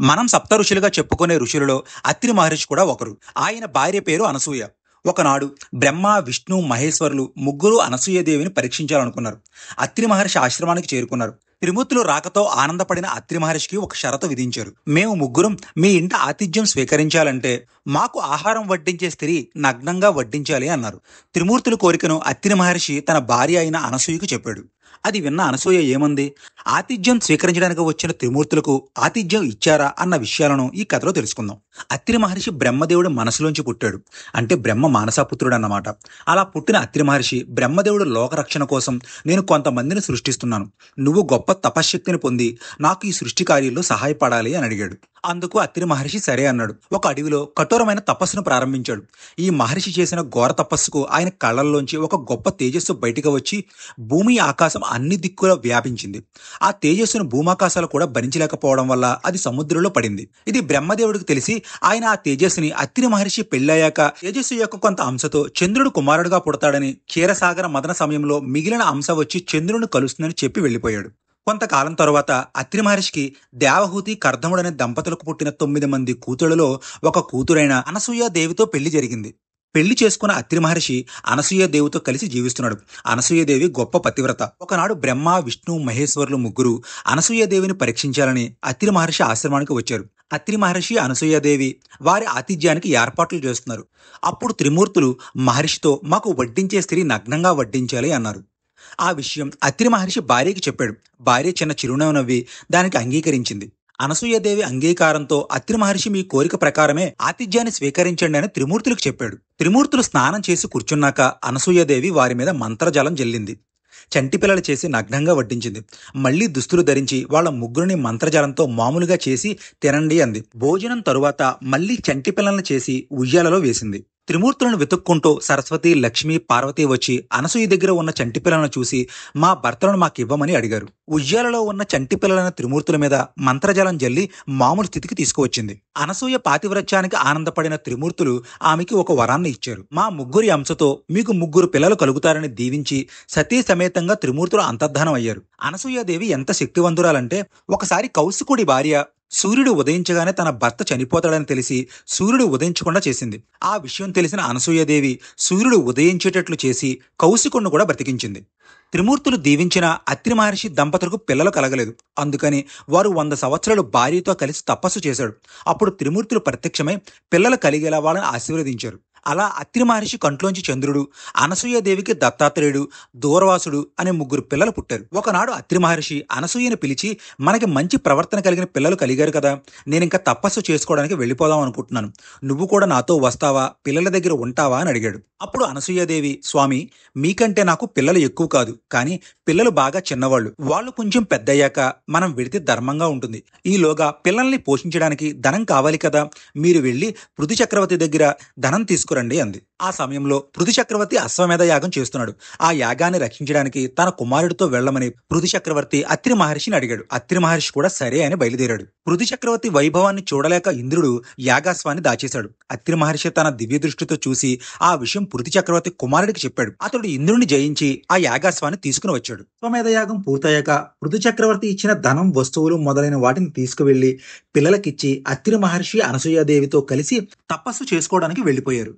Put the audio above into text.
మనం సప్త ఋషులుగా చెప్పుకునే ఋషులలో అత్రి మహర్షి కూడా ఒకరు. ఆయన భార్య పేరు అనసూయ. ఒకనాడు బ్రహ్మ, విష్ణు, మహేశ్వరులు ముగ్గురు అనసూయదేవిని పరీక్షించాలనుకున్నారు. అత్రి మహర్షి ఆశ్రమానికి చేరుకున్నారు. త్రిమూర్తులు రాకతో ఆనందపడిన అత్రి మహర్షికి ఒక షరతు విధించారు. మేము ముగ్గురం మీ ఇంట ఆతిథ్యం స్వీకరించాలంటే మాకు ఆహారం వడ్డించే స్త్రీ నగ్నంగా వడ్డించాలి అన్నారు. త్రిమూర్తుల కోరికను అత్రి మహర్షి తన భార్య అయిన అనసూయకు చెప్పాడు. అది విన్న అనసూయ ఏమంది? ఆతిథ్యం స్వీకరించడానికి వచ్చిన త్రిమూర్తులకు ఆతిథ్యం ఇచ్చారా అన్న విషయాలను ఈ కథలో తెలుసుకుందాం. అత్రి మహర్షి బ్రహ్మదేవుడి మనసులోంచి పుట్టాడు. అంటే బ్రహ్మ మానసపుత్రుడు అన్నమాట. అలా పుట్టిన అత్రి మహర్షి బ్రహ్మదేవుడు లోకరక్షణ కోసం నేను కొంతమందిని సృష్టిస్తున్నాను, నువ్వు గొప్ప తపశ్శక్తిని పొంది నాకు ఈ సృష్టి కార్యంలో సహాయపడాలి అని అడిగాడు. అందుకు అత్రి మహర్షి సరే అన్నాడు. ఒక అడవిలో కఠోరమైన తపస్సును ప్రారంభించాడు. ఈ మహర్షి చేసిన ఘోర తపస్సుకు ఆయన కళ్ళల్లోంచి ఒక గొప్ప తేజస్సు బయటికి వచ్చి భూమి ఆకాశం అన్ని దిక్కులా వ్యాపించింది. ఆ తేజస్సును భూమాకాశాలు కూడా భరించలేకపోవడం వల్ల అది సముద్రంలో పడింది. ఇది బ్రహ్మదేవుడికి తెలిసి ఆయన ఆ తేజస్సుని అత్రి మహర్షి పెళ్ళయ్యాక తేజస్సు యొక్క కొంత అంశతో చంద్రుడు కుమారుడుగా పుడతాడని, క్షీరసాగర మదన సమయంలో మిగిలిన అంశ వచ్చి చంద్రుడిని కలుస్తుందని చెప్పి వెళ్ళిపోయాడు. కొంతకాలం తరువాత అత్రి మహర్షికి దేవహూతి, కర్దముడనే దంపతులకు పుట్టిన 9 మంది కూతుళ్లలో ఒక కూతురైన అనసూయాదేవితో పెళ్లి జరిగింది. పెళ్లి చేసుకున్న అత్రి మహర్షి అనసూయాదేవితో కలిసి జీవిస్తున్నాడు. అనసూయాదేవి గొప్ప పతివ్రత. ఒకనాడు బ్రహ్మ, విష్ణు, మహేశ్వరులు ముగ్గురు అనసూయాదేవిని పరీక్షించాలని అత్రి మహర్షి ఆశ్రమానికి వచ్చారు. అత్రి మహర్షి, అనసూయాదేవి వారి ఆతిథ్యానికి ఏర్పాట్లు చేస్తున్నారు. అప్పుడు త్రిమూర్తులు మహర్షితో మాకు వడ్డించే స్త్రీ నగ్నంగా వడ్డించాలి అన్నారు. ఆ విషయం అత్రి మహర్షి భార్యకి చెప్పాడు. భార్య చిన్న చిరునవ్వు నవ్వి దానికి అంగీకరించింది. అనసూయదేవి అంగీకారంతో అత్రి మహర్షి మీ కోరిక ప్రకారమే ఆతిథ్యాన్ని స్వీకరించండి అని త్రిమూర్తులకు చెప్పాడు. త్రిమూర్తులు స్నానం చేసి కూర్చున్నాక అనసూయదేవి వారి మీద మంత్రజలం జల్లింది. చంటి పిల్లలు చేసి నగ్నంగా వడ్డించింది. మళ్లీ దుస్తులు ధరించి వాళ్ళ ముగ్గురిని మంత్రజలంతో మామూలుగా చేసి తినండి అంది. భోజనం తరువాత మళ్లీ చంటి పిల్లలను చేసి ఉయ్యాలలో వేసింది. త్రిమూర్తులను వెతుక్కుంటూ సరస్వతి, లక్ష్మి, పార్వతి వచ్చి అనసూయ దగ్గర ఉన్న చంటి పిల్లలను చూసి మా భర్తలను మాకివ్వమని అడిగారు. ఉయ్యాలలో ఉన్న చంటి పిల్లలైన త్రిమూర్తుల మీద మంత్రజలం జల్లి మామూలు స్థితికి తీసుకువచ్చింది. అనసూయ పాతివ్రత్యానికి ఆనందపడిన త్రిమూర్తులు ఆమెకి ఒక వరాన్ని ఇచ్చారు. మా ముగ్గురి అంశతో మీకు ముగ్గురు పిల్లలు కలుగుతారని దీవించి సతీ సమేతంగా త్రిమూర్తులు అంతర్ధానం అయ్యారు. అనసూయాదేవి ఎంత శక్తివంతురాలంటే ఒకసారి కౌశికుడి భార్య సూర్యుడు ఉదయించగానే తన భర్త చనిపోతాడని తెలిసి సూర్యుడు ఉదయించకుండా చేసింది. ఆ విషయం తెలిసిన అనసూయాదేవి సూర్యుడు ఉదయించేటట్లు చేసి కౌశికుణ్ణి కూడా బ్రతికించింది. త్రిమూర్తులు దీవించిన అత్రి మహర్షి దంపతులకు పిల్లలు కలగలేదు. అందుకని వారు 100 సంవత్సరాలు భార్యతో కలిసి తపస్సు చేశాడు. అప్పుడు త్రిమూర్తులు ప్రత్యక్షమై పిల్లలు కలిగేలా వాళ్ళని ఆశీర్వదించారు. అలా అత్రి మహర్షి కంట్లోంచి చంద్రుడు, అనసూయాదేవికి దత్తాత్రేయుడు, దూర్వాసుడు అనే ముగ్గురు పిల్లలు పుట్టారు. ఒకనాడు అత్రి మహర్షి అనసూయని పిలిచి మనకి మంచి ప్రవర్తన కలిగిన పిల్లలు కలిగారు కదా, నేనింకా తపస్సు చేసుకోవడానికి వెళ్ళిపోదాం అనుకుంటున్నాను, నువ్వు కూడా నాతో వస్తావా, పిల్లల దగ్గర ఉంటావా అని అడిగాడు. అప్పుడు అనసూయాదేవి, స్వామి మీకంటే నాకు పిల్లలు ఎక్కువ కాదు, కానీ పిల్లలు బాగా చిన్నవాళ్ళు, వాళ్ళు కొంచెం పెద్దయ్యాక మనం వెడితే ధర్మంగా ఉంటుంది. ఈలోగా పిల్లల్ని పోషించడానికి ధనం కావాలి కదా, మీరు వెళ్ళి పృథు చక్రవర్తి దగ్గర ధనం తీసుకురండి అంది. ఆ సమయంలో పృథు చక్రవర్తి అశ్వమేధ యాగం చేస్తున్నాడు. ఆ యాగాన్ని రక్షించడానికి తన కుమారుడితో వెళ్లమని పృథు చక్రవర్తి అత్రి మహర్షిని అడిగాడు. అత్రి మహర్షి కూడా సరే అని బయలుదేరాడు. పృథు చక్రవర్తి వైభవాన్ని చూడలేక ఇంద్రుడు యాగాశ్వాన్ని దాచేశాడు. అత్రి మహర్షి తన దివ్య దృష్టితో చూసి ఆ విషయం పృథు చక్రవర్తి కుమారుడికి చెప్పాడు. అతడు ఇంద్రుడిని జయించి ఆ యాగాశ్వాన్ని తీసుకుని వచ్చాడు. అశ్వమేధ యాగం పూర్తయ్యాక పృథు చక్రవర్తి ఇచ్చిన ధనం, వస్తువులు మొదలైన వాటిని తీసుకువెళ్లి పిల్లలకిచ్చి అత్రి మహర్షి అనసూయాదేవితో కలిసి తపస్సు చేసుకోవడానికి వెళ్లిపోయారు.